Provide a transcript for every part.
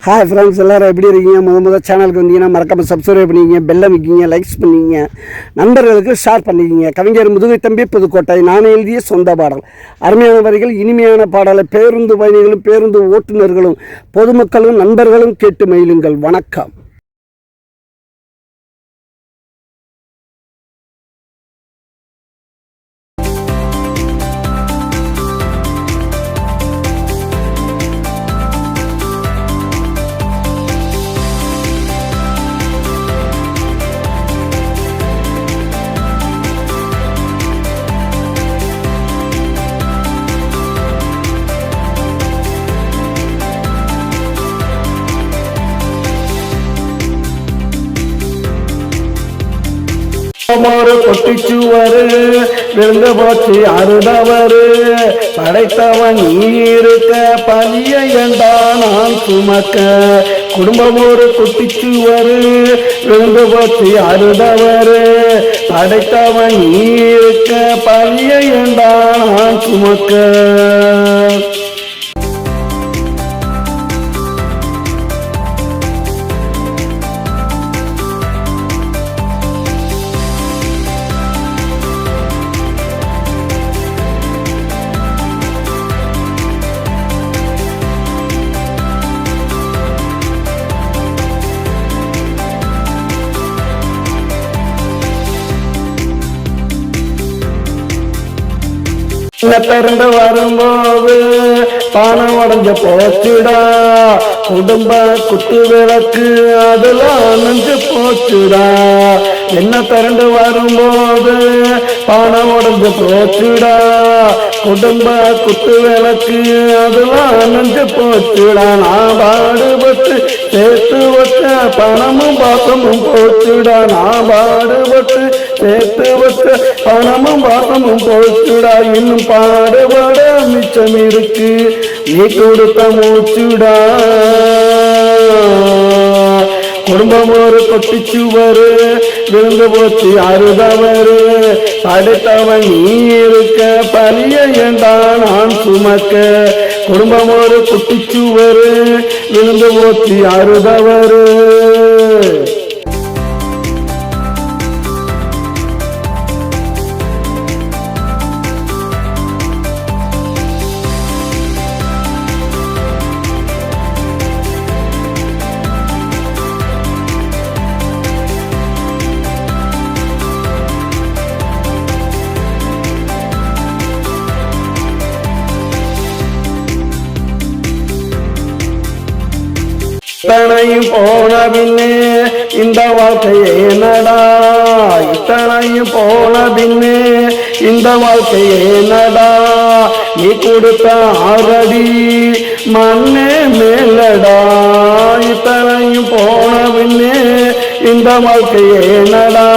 Hi friends, எல்லோரும் எப்படி இருக்கீங்க? முதல் சேனலுக்கு வந்தீங்கன்னா மறக்காமல் சப்ஸ்கிரைப் பண்ணிக்கிங்க, பெல்லை வைக்கிங்க, லைக்ஸ் பண்ணிக்கிங்க, நண்பர்களுக்கு ஷேர் பண்ணிக்கிங்க. கவிஞர் முதுகை தம்பி புதுக்கோட்டை. நான் எழுதிய சொந்த பாடல். அருமையான வரிகள், இனிமையான பாடலை பேருந்து பயணிகளும் பேருந்து ஓட்டுநர்களும் பொதுமக்களும் நண்பர்களும் கேட்டு மகிழுங்கள். வணக்கம். கொட்டிச்சுவரு விழுந்த போச்சு அருதவரு படைத்தவன் நீ இருக்க பழிய ஏண்டா நான் சுமக்க. குடும்பம் ஒரு கொட்டிச்சுவரு விழுந்த போச்சு அருதவரு படைத்தவன் நீ இருக்க பழிய ஏண்டா நான் சுமக்க. பிறந்து வரும்போது பானம் உடஞ்ச போச்சுடா, குடும்ப குத்து விளக்கு அதுல அணைஞ்சு போச்சுடா. என்ன பிறந்து வரும்போது பானம் உடஞ்சு போச்சுடா, குடும்ப குத்து விளக்கு அதுல அணைஞ்சு போச்சுடா. நான் பாடுபட்டு சேர்த்து வச்ச பணமும் பாசமும் போச்சுடா. நான் பாடுபட்டு சேர்த்து வச்ச பணமும் பாசமும் போச்சுடா. இன்னும் பாடுபட மிச்சம் இருக்கு, நீ கொடுத்த மூச்சுடா. குடும்பம் ஒரு கொட்டிச்சுவரு விழுந்து போச்சு அருதவரு படைத்தவன் நீ இருக்க பழிய ஏண்டா நான் சுமக்க. குடும்பம் ஒரு கொட்டிச்சுவரு விழுந்து போச்சு அருதவரு. இத்தனையும் போன பின்னே இந்த வாழ்க்கையே நடா, இத்தனையும் போன பின்னே இந்த வாழ்க்கையே நடா. நீ கொடுத்த ஆறடி மண்ணே மேலடா, இத்தனையும் போன பின்னே இந்த வாழ்க்கையே நடா.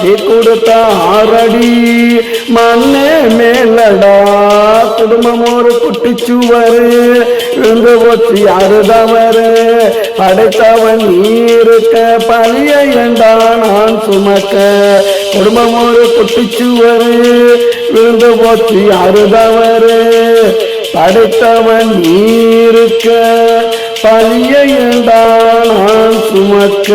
நீ கொடுத்த ஆறடி மண்ணே மேலடா. குடும்பம் ஒரு குட்டிச்சுவரு விழுந்து போச்சு அருதவரு படைத்தவன் நீ இருக்க பழிய ஏண்டா நான் சுமக்க. குடும்பம் ஒரு குட்டிச்சுவரு விழுந்து போச்சு அருதவரு படைத்தவன் நீ இருக்க பழிய ஏண்டா நான் சுமக்க.